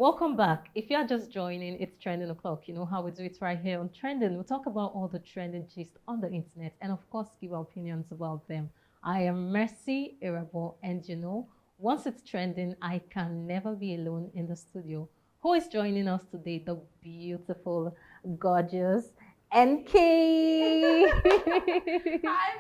Welcome back. If you're just joining, it's Trending O'Clock. You know how we do it right here on Trending. We talk about all the trending gist on the internet and, of course, give our opinions about them. I am Mercy Irabo, and once it's trending, I can never be alone in the studio. Who is joining us today? The beautiful, gorgeous NK. Hi,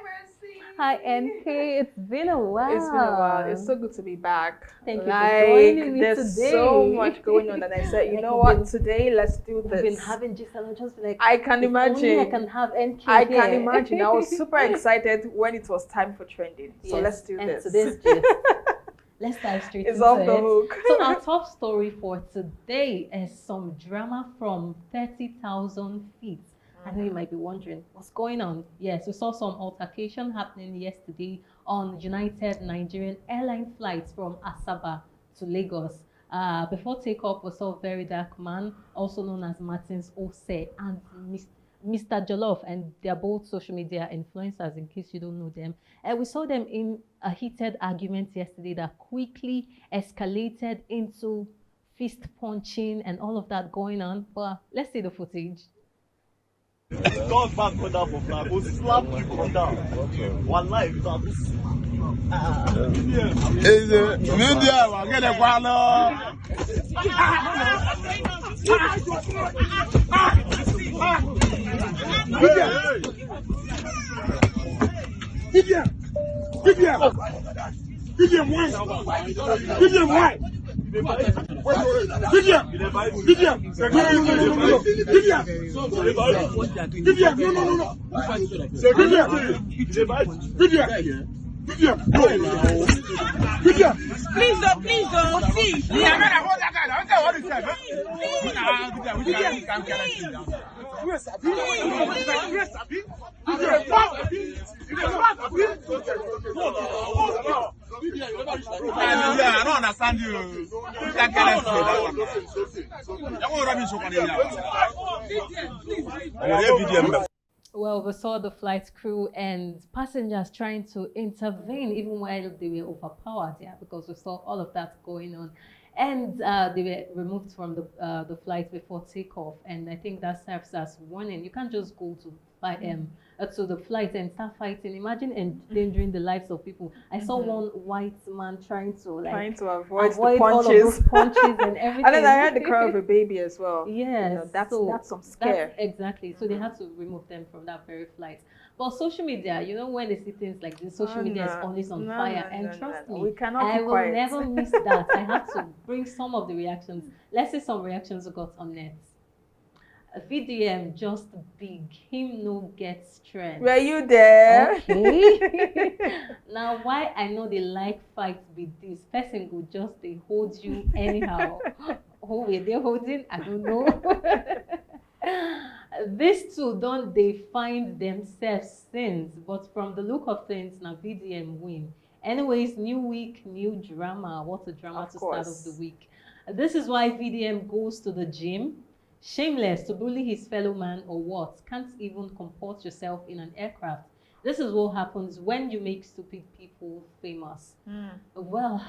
Mercy. Hi, NK. It's been a while. It's been a while. It's so good to be back. Thank you for joining me there's today. so much going on that I said, you know what, today let's do We've this. been having gist and just like I can if only imagine. I can have NK I here. can imagine. I was super excited when it was time for trending. So Yes, let's do and this. today's gist. Let's dive straight It's into off it. the hook. So our top story for today is some drama from 30,000 feet. I know you might be wondering what's going on. Yes, we saw some altercation happening yesterday on United Nigerian Airline flights from Asaba to Lagos. Before takeoff, we saw Very Dark Man, also known as Martins Ose, and Mr. Jollof, and they're both social media influencers, in case you don't know them. And we saw them in a heated argument yesterday that quickly escalated into fist punching and all of that going on. But let's see the footage. Come back for that for flag. Go slap you for down. One life. Is it media? We're gonna follow. Give them one. Give them one. I don't understand you. Well, we saw the flight crew and passengers trying to intervene even while they were overpowered, because we saw all of that going on. And they were removed from the flight before takeoff. And I think that serves as warning. You can't just go to the flight and start fighting. Imagine endangering the lives of people. I saw one white man trying to avoid the punches. all of those punches and everything. And then I heard the cry of a baby as well. Yes, that's some scare. Exactly. So they had to remove them from that very flight. But social media, when they see things like this, social media is always on fire. And trust me, we cannot I keep will quiet. never miss that. I have to bring some of the reactions. Let's see some reactions we got on net. VDM just big. Him no get strength. Were you there? Okay. Now, why I know they like fight with this person go just they hold you anyhow. Who were they holding? I don't know. These two don't they find themselves since, but from the look of things, now VDM win. Anyways, new week, new drama. What a drama to start off the week. This is why VDM goes to the gym. Shameless to bully his fellow man or what? Can't even comport yourself in an aircraft. This is what happens when you make stupid people famous. Well,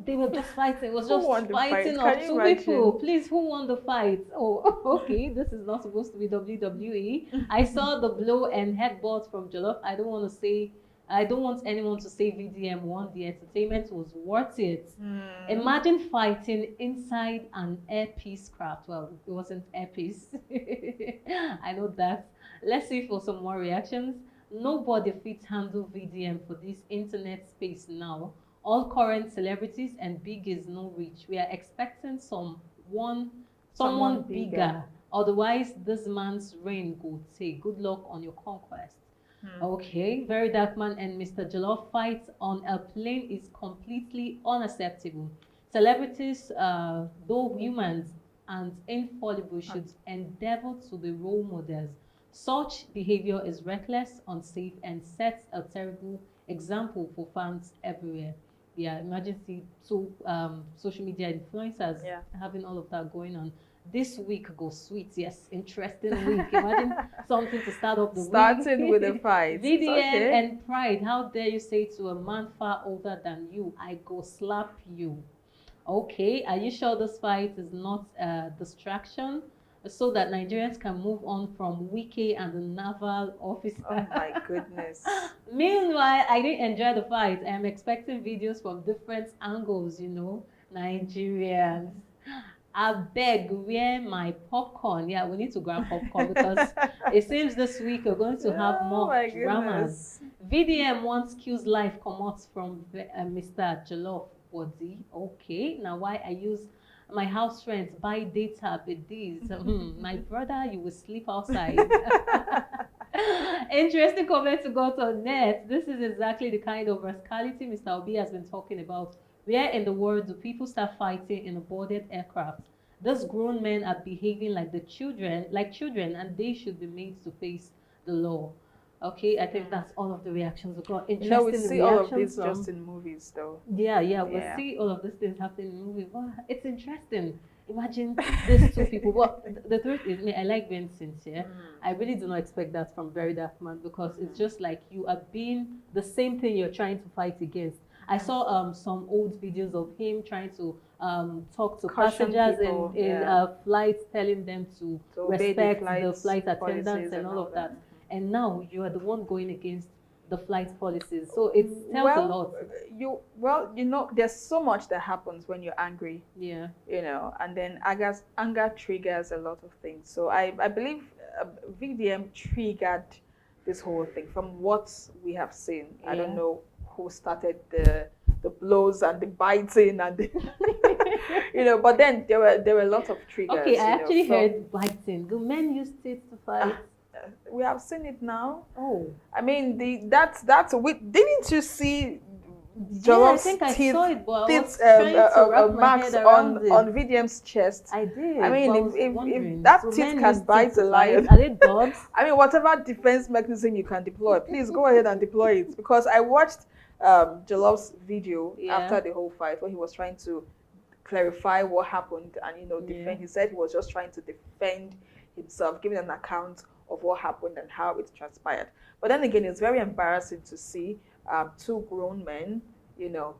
they were just fighting. It was just fighting of two people. Please, who won the fight? Oh, okay. This is not supposed to be WWE. I saw the blow and headbutt from Jollof. I don't want anyone to say VDM won. The entertainment was worth it. Imagine fighting inside an airpiece craft. Well, it wasn't airpiece. I know that. Let's see for some more reactions. Nobody fits handle VDM for this internet space now. All current celebrities and big is no reach. We are expecting someone bigger. Otherwise, this man's reign go take. Good luck on your conquest. Okay, Very Dark Man and Mr. Jollof fight on a plane is completely unacceptable. Celebrities, though humans and infallible, should endeavor to be role models. Such behavior is reckless, unsafe, and sets a terrible example for fans everywhere. Yeah, imagine two social media influencers having all of that going on. This week goes sweet. Yes, interesting week. Imagine something to start off the week. Starting with a fight. VDM and Pride. How dare you say to a man far older than you, I go slap you. Okay, are you sure this fight is not a distraction so that Nigerians can move on from Wike and the naval officer? Oh my goodness. Meanwhile, I didn't enjoy the fight. I am expecting videos from different angles, Nigerians. I beg, where my popcorn? Yeah, we need to grab popcorn because it seems this week we're going to have Oh more my dramas. VDM wants Q's life commot from Mr. Jollof Body. Okay, now why I use my house rent buy data with these? My brother, you will sleep outside. Interesting comment to go to net. This is exactly the kind of rascality Mr. Obi has been talking about. Where in the world do people start fighting in a boarded aircraft? Those grown men are behaving like children, and they should be made to face the law. Okay, I think that's all of the reactions we got. Interesting We see all of reactions this just in movies, though. Yeah, we see all of these things happening in movies. Wow, it's interesting. Imagine these two people. Well, the truth is, me, I like being sincere. I really do not expect that from Very Dark Man because it's just like you are being the same thing you're trying to fight against. I saw some old videos of him trying to talk to Caution passengers people, in flights, telling them to obey respect the the flight flight attendants policies and all of that. Mhm. And now you are the one going against the flight policies. So it tells a lot. There's so much that happens when you're angry. Yeah. And then anger triggers a lot of things. So I believe VDM triggered this whole thing from what we have seen. Yeah. I don't know who started the blows and the biting and the, but then there were a lot of triggers. Okay, I actually heard biting. Do men use it to fight? We have seen it now. Oh, I mean, that's didn't you see Jolloff's teeth, I saw it, but teeth, marks on VDM's chest? I did. I mean, but if that teeth can bite a lion, are they dogs? I mean, whatever defense mechanism you can deploy, please go ahead and deploy it. Because I watched Jolloff's video after the whole fight where he was trying to clarify what happened and defend. He said he was just trying to defend himself, giving an account of what happened and how it transpired. But then again, it's very embarrassing to see two grown men,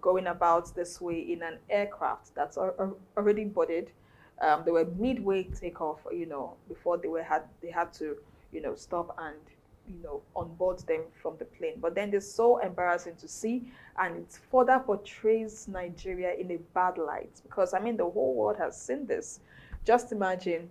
going about this way in an aircraft that's already boarded. They were midway takeoff, before they had to, stop and, onboard them from the plane. But then it's so embarrassing to see, and it further portrays Nigeria in a bad light because, I mean, the whole world has seen this. Just imagine,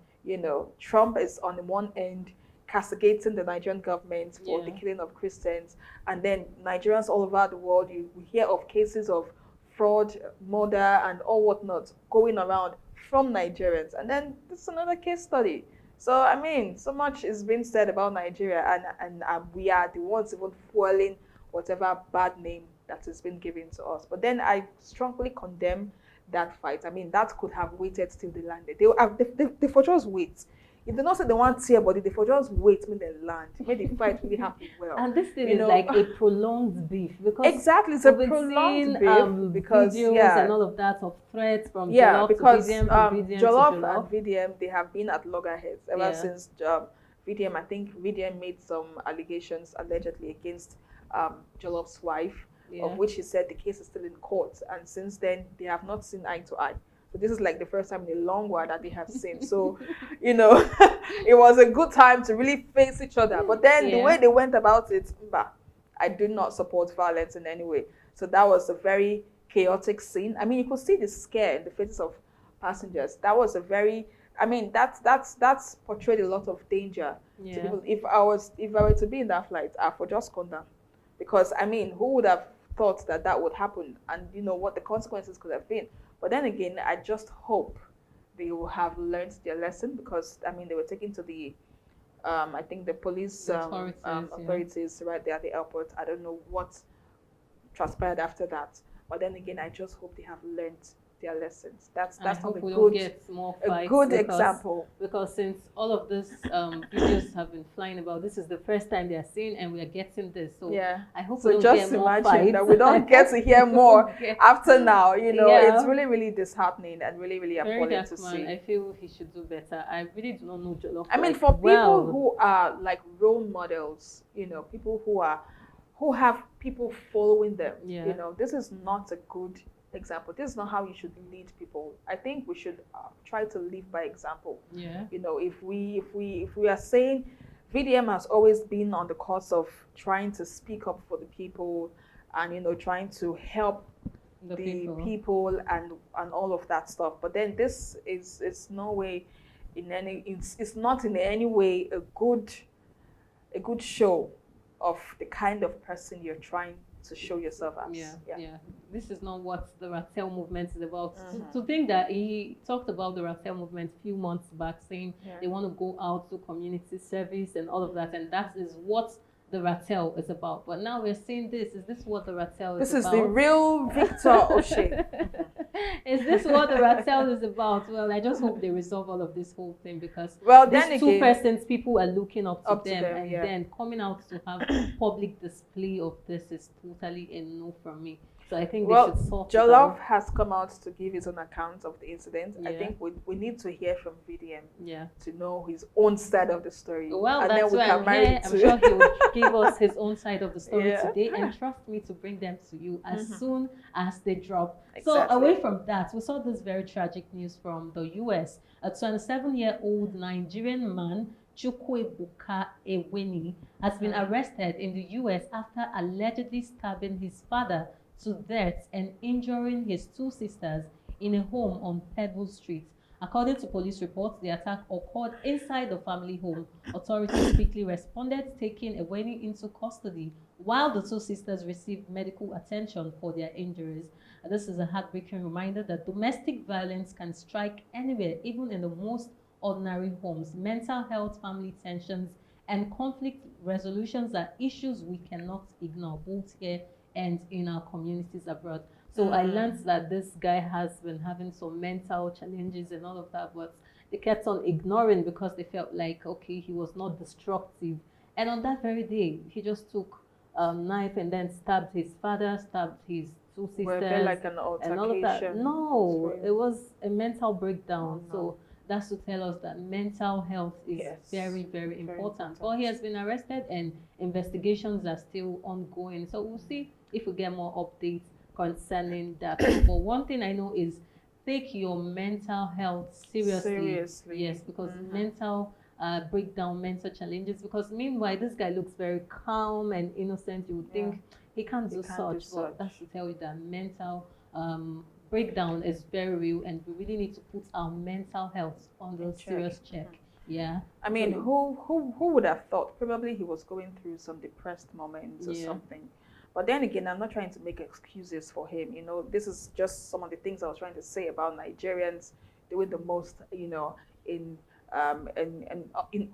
Trump is on the one end castigating the Nigerian government for the killing of Christians, and then Nigerians all over the world, we hear of cases of fraud, murder, and all whatnot going around from Nigerians, and then this is another case study. So I mean, so much is being said about Nigeria, and we are the ones even fueling whatever bad name that has been given to us. But then I strongly condemn that fight. I mean, that could have waited till they landed. They for just wait. If they not say they want tear body, they for just wait when they land. Make the fight really happen well. And this thing is like a prolonged beef because exactly, it's a prolonged beef because videos and all of that of threats from Jollof because to VDM, Jollof and VDM, they have been at loggerheads ever since VDM. I think VDM made some allegations allegedly against Jolloff's wife, of which he said the case is still in court, and since then they have not seen eye to eye. So this is like the first time in a long while that they have seen. So, it was a good time to really face each other. But then the way they went about it, I do not support violence in any way. So that was a very chaotic scene. I mean, you could see the scare in the faces of passengers. That was a very, I mean, that's portrayed a lot of danger to people. If I were to be in that flight, I would just come down, because I mean, who would have thought that would happen, and what the consequences could have been. But then again, I just hope they will have learned their lesson, because I mean, they were taken to the I think the police authorities right there at the airport. I don't know what transpired after that, but then again, I just hope they have learned their lessons. That's not a good example. Because since all of these videos have been flying about, this is the first time they are seeing, and we are getting this. So I hope we don't just get more imagine fights. that we don't get to hear more after now. It's really, really disheartening and really, really appalling to see. I feel he should do better. I really do not know Jollof. I mean, for people who are like role models, people who have people following them, this is not a good example. This is not how you should lead people. I think we should try to live by example. Yeah. You know, if we are saying VDM has always been on the course of trying to speak up for the people, and trying to help The people and all of that stuff. But then this is it's no way it's not in any way a good show of the kind of person you're trying to show yourself as. Yeah. This is not what the Rattel movement is about. To think that he talked about the Rattel movement a few months back, saying they want to go out to community service and all of that, and that is what the Rattel is about. But now we're seeing this. Is this what the Rattel is about? This is the real Victor O'Shea. Is this what the Rattel is about? Well, I just hope they resolve all of this whole thing, because these two persons, people are looking up to them, and yeah. then coming out to have public display of this is totally a no from me. So I think they should sort it out. Jollof has come out to give his own account of the incident. Yeah. I think we need to hear from VDM Yeah. to know his own side of the story. Well, and that's then we why can I'm marry here. it I'm to- sure he will give us his own side of the story Yeah. today, and trust me to bring them to you as soon as they drop. So Exactly. away from that, we saw this very tragic news from the US. A 27-year-old Nigerian man, Chukwuebuka Eweni, has been arrested in the US after allegedly stabbing his father to death and injuring his two sisters in a home on Pebble Street. According to police reports, the attack occurred inside the family home. Authorities quickly responded, taking Eweni into custody, while the two sisters received medical attention for their injuries. This is a heartbreaking reminder that domestic violence can strike anywhere, even in the most ordinary homes. Mental health, family tensions, and conflict resolutions are issues we cannot ignore, both here and in our communities abroad. So I learned that this guy has been having some mental challenges and all of that, but they kept on ignoring because they felt like, okay, he was not destructive. And on that very day, he just took a knife and then stabbed his father, stabbed his two sisters, Were there like an and all of that. altercation? No, Sorry. it was a mental breakdown. Oh, no. So that's to tell us that mental health is Yes. very, very important. Well, he has been arrested and investigations are still ongoing. So we'll see if we get more updates concerning that. But one thing I know is take your mental health seriously. Yes, because mental breakdown, mental challenges. Because meanwhile, this guy looks very calm and innocent. You would think he can't do such. But that's to tell you that mental breakdown is very real, and we really need to put our mental health under serious check. Yeah. I mean, who would have thought? Probably he was going through some depressed moments or something. But then again, I'm not trying to make excuses for him. This is just some of the things I was trying to say about Nigerians doing the most, in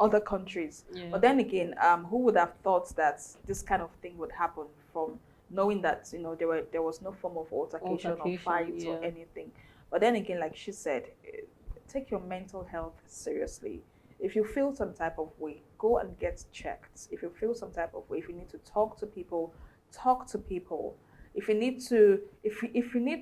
other countries. Yeah. But then again, who would have thought that this kind of thing would happen, from knowing that there was no form of altercation or fight or anything. But then again, like she said, take your mental health seriously. If you feel some type of way, go and get checked. If you feel some type of way, if you need to talk to people, talk to people. If you need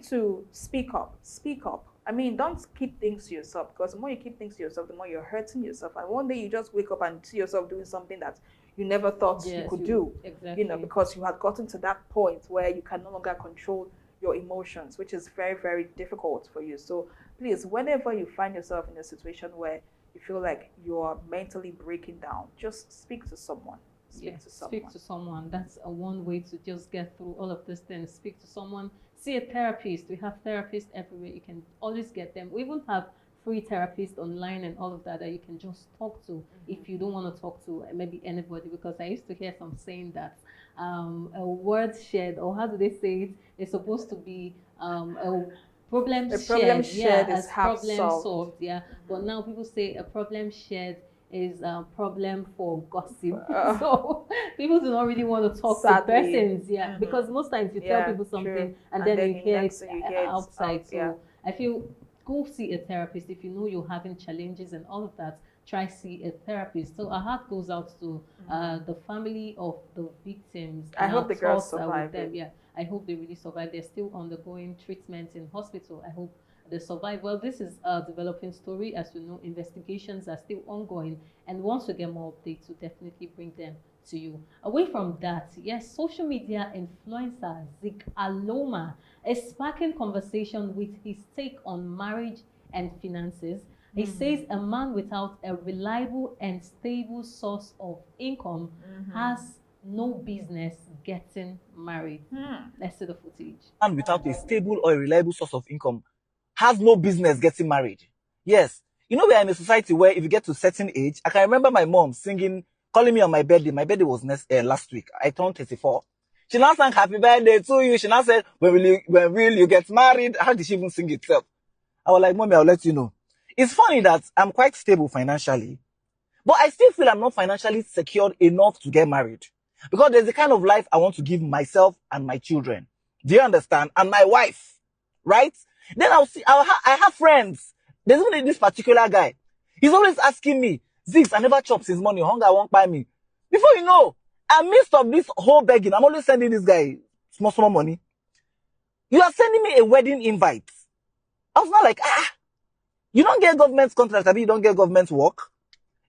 to speak up. I mean, don't keep things to yourself, because the more you keep things to yourself, the more you're hurting yourself. And one day you just wake up and see yourself doing something that you never thought you could do. Exactly. Because you had gotten to that point where you can no longer control your emotions, which is very, very difficult for you. So please, whenever you find yourself in a situation where you feel like you are mentally breaking down, just speak to someone. Speak to someone. That's one way to just get through all of these things. Speak to someone. See a therapist. We have therapists everywhere. You can always get them. We even have free therapists online and all of that you can just talk to if you don't want to talk to maybe anybody. Because I used to hear some saying that a word shared, or how do they say it, is supposed to be a problem shared is half solved. Yeah. But now people say a problem shared is a problem for gossip. So people do not really want to talk to persons, because most times you tell people something and then you hear it outside. So I feel go see a therapist if you know you're having challenges and all of that. Try see a therapist. So our heart goes out to the family of the victims. I hope the girls survive. I hope they really survive. They're still undergoing treatment in hospital. I hope they survive. Well, this is a developing story. As you know, investigations are still ongoing, and once we get more updates, we'll definitely bring them to you. Away from that, yes, social media influencer Zik Aloma is sparking conversation with his take on marriage and finances. He says a man without a reliable and stable source of income has no business getting married. Let's see the footage. A man without a stable or a reliable source of income has no business getting married. Yes. You know, we are in a society where if you get to a certain age, I can remember my mom singing, calling me on my birthday. My birthday was last week. I turned 34. She now sang happy birthday to you. She now said, when will you get married? How did she even sing itself? I was like, Mommy, I'll let you know. It's funny that I'm quite stable financially, but I still feel I'm not financially secured enough to get married because there's the kind of life I want to give myself and my children. Do you understand? And my wife, right? Then I have friends. There's only this particular guy. He's always asking me, Ziggs, I never chop since money. Hunger won't buy me. Before you know, amidst of this whole begging, I'm always sending this guy small money. You are sending me a wedding invite. I was not like, you don't get government contract, I mean, you don't get government work.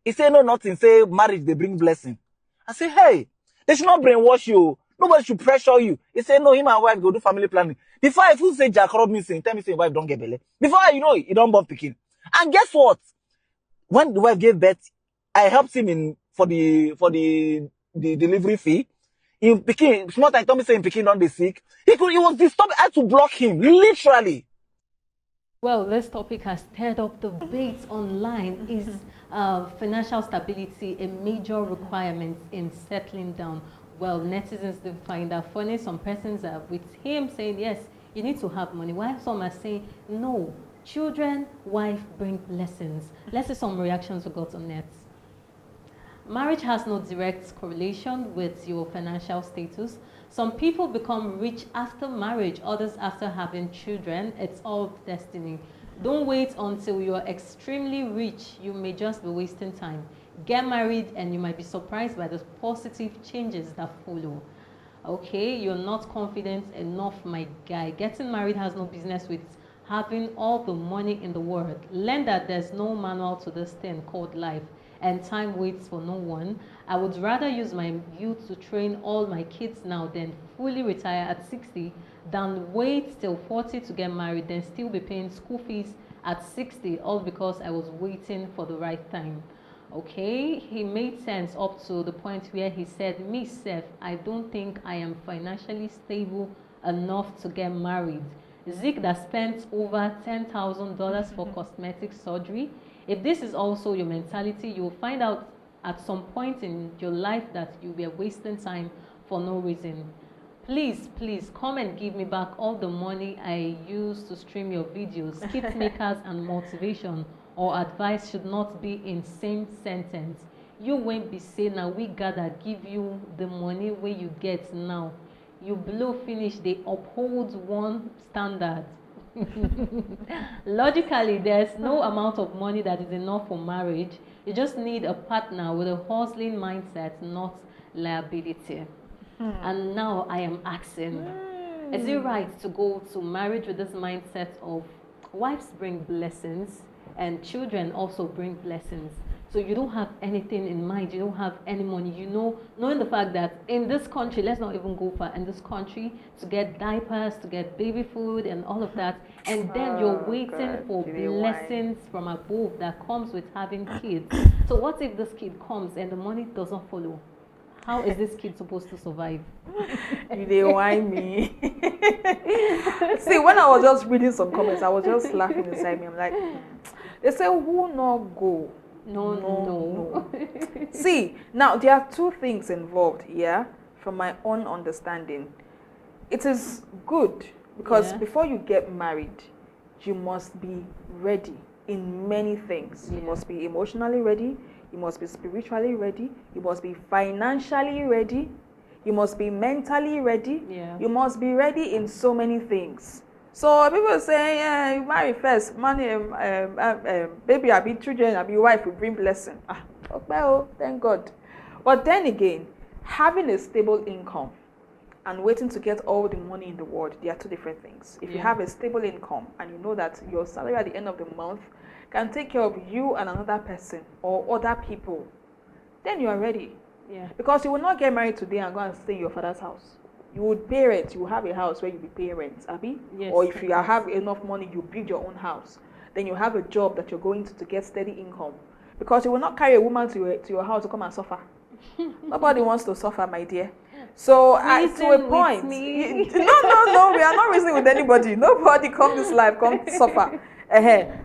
He said, no, nothing. Say, marriage, they bring blessing. I say, hey, they should not brainwash you. Nobody should pressure you. He said, no, him and wife go do family planning. Before I feel say Jack Rob missing, tell me say wife don't get belly. Before you know it, he don't born picking. And guess what? When the wife gave birth, I helped him for the delivery fee. In picking, small time, Tommy saying picking on the sick. He was disturbed. I had to block him, literally. Well, this topic has stirred up debates online. Is financial stability a major requirement in settling down? Well, netizens do find that funny. Some persons are with him saying, yes, you need to have money, while some are saying, no, children, wife bring blessings. Let's see some reactions we got on net. Marriage has no direct correlation with your financial status. Some people become rich after marriage, others after having children. It's all destiny. Don't wait until you're extremely rich. You may just be wasting time. Get married and you might be surprised by the positive changes that follow. Okay, you're not confident enough, my guy. Getting married has no business with having all the money in the world. Learn that there's no manual to this thing called life, and time waits for no one. I would rather use my youth to train all my kids now than fully retire at 60 than wait till 40 to get married, then still be paying school fees at 60, all because I was waiting for the right time. Okay, he made sense up to the point where he said, me, Seth, I don't think I am financially stable enough to get married. Zeke that spent over $10,000 for cosmetic surgery. If this is also your mentality, you'll find out at some point in your life that you were wasting time for no reason. Please, please come and give me back all the money I used to stream your videos. Skip makers and motivation or advice should not be in same sentence. You won't be saying, now we gotta give you the money where you get now. You blow finish, they uphold one standard. Logically, there's no amount of money that is enough for marriage. You just need a partner with a hustling mindset, not liability. And now I am asking, is it right to go to marriage with this mindset of wives bring blessings and children also bring blessings? So you don't have anything in mind, you don't have any money, you know, knowing the fact that in this country, let's not even go far, in this country, to get diapers, to get baby food and all of that, and then you're waiting for blessings from above that comes with having kids. So what if this kid comes and the money doesn't follow? How is this kid supposed to survive? They whine me. See, when I was just reading some comments, I was just laughing inside me. I'm like, they say, who not go? No. See, now there are two things involved here from my own understanding. It is good because before you get married, you must be ready in many things. You must be emotionally ready, you must be spiritually ready, you must be financially ready, you must be mentally ready, you must be ready in so many things. So people say, yeah, you marry first, money, baby, I be children, I be wife, will bring blessing. Okay, thank God. But then again, having a stable income and waiting to get all the money in the world, they are two different things. If you have a stable income and you know that your salary at the end of the month can take care of you and another person or other people, then you are ready. Yeah. Because you will not get married today and go and stay in your father's house. You would pay rent. You will have a house where you will pay rent, Abby. Yes, or if you have enough money, you build your own house. Then you have a job that you're going to get steady income. Because you will not carry a woman to your house to come and suffer. Nobody wants to suffer, my dear. So to a point, no, we are not reasoning with anybody. Nobody come this life, come suffer.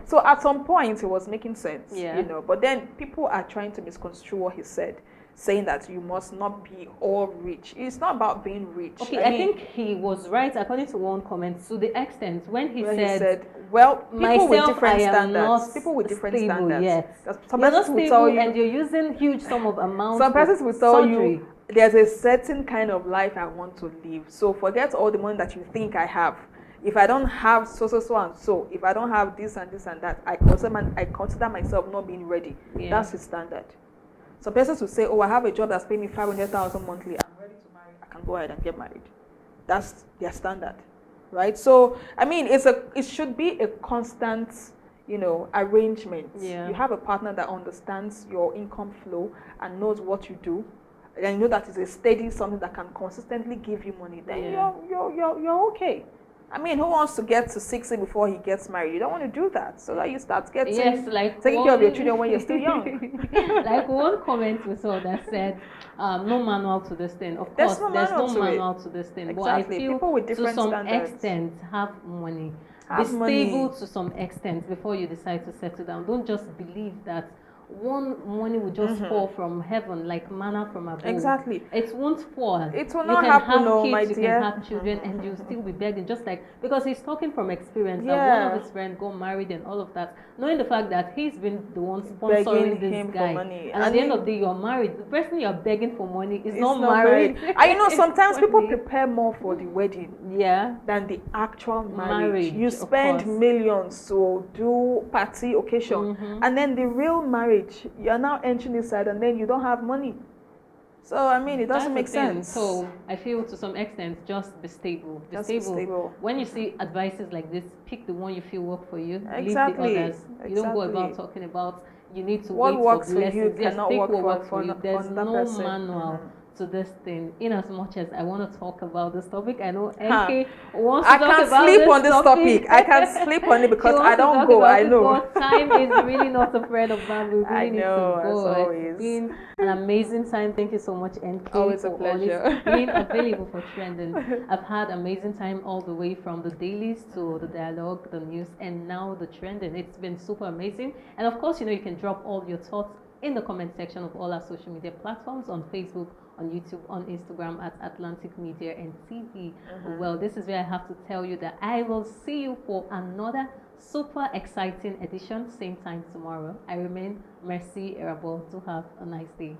So at some point, it was making sense, you know. But then people are trying to misconstrue what he said, saying that you must not be all rich. It's not about being rich. Okay, I think he was right according to one comment to the extent when he said, well, people myself, with different I am standards. Not people with different stable standards. Yet. Some You're not persons will stable tell you, and you're using huge sum of amounts. Some persons will tell surgery. you there's a certain kind of life I want to live. So forget all the money that you think I have. If I don't have so and so, if I don't have this and this and that, I consider myself not being ready. That's his standard. Some persons will say, oh, I have a job that's paying me 500,000 monthly. I'm ready to marry. I can go ahead and get married. That's their standard, right? So I mean, it should be a constant, you know, arrangement. You have a partner that understands your income flow and knows what you do, and you know that is a steady something that can consistently give you money. Then you're okay. I mean, who wants to get to 60 before he gets married? You don't want to do that. So that you start getting taking care of your children when you're still young. Like one comment we saw that said, no manual to this thing. Of course, there's no manual to this thing. Exactly. But I feel people with different to some standards extent have money. Be stable to some extent before you decide to settle down. Don't just believe that one money will just fall from heaven like manna from above. Exactly. It won't fall. It will not happen, no, my kids, dear. You can have children and you'll still be begging, just like, because he's talking from experience. That one of his friends got married and all of that, knowing the fact that he's been the one sponsoring this guy. For money. And at the end of the day, you're married. The person you're begging for money is not married. And you know, sometimes funny. people prepare more for the wedding than the actual marriage. You spend millions to do party occasion, and then the real marriage, you're now entering inside and then you don't have money. So I mean, it doesn't make sense. So I feel to some extent, just be stable. Be stable. When you see advices like this, pick the one you feel work for you. Exactly. Leave the others. You don't go about talking about you need to what wait works for blessings. You cannot take work what for, works for you. There's no person. manual to this thing. In as much as I want to talk about this topic, I know NK wants to talk about this topic. I can sleep on this topic. I can sleep on it because I don't go. I know. But time is really not a friend of mine. We really need to go. It's been an amazing time. Thank you so much, NK. Always a pleasure. Being available for trending. I've had amazing time all the way from the dailies to the dialogue, the news, and now the trending. It's been super amazing. And of course, you know, you can drop all your thoughts in the comment section of all our social media platforms, on Facebook, on YouTube, on Instagram at Atlantic Media and TV. Well, this is where I have to tell you that I will see you for another super exciting edition, same time tomorrow. I remain Mercy Erabo. To have a nice day.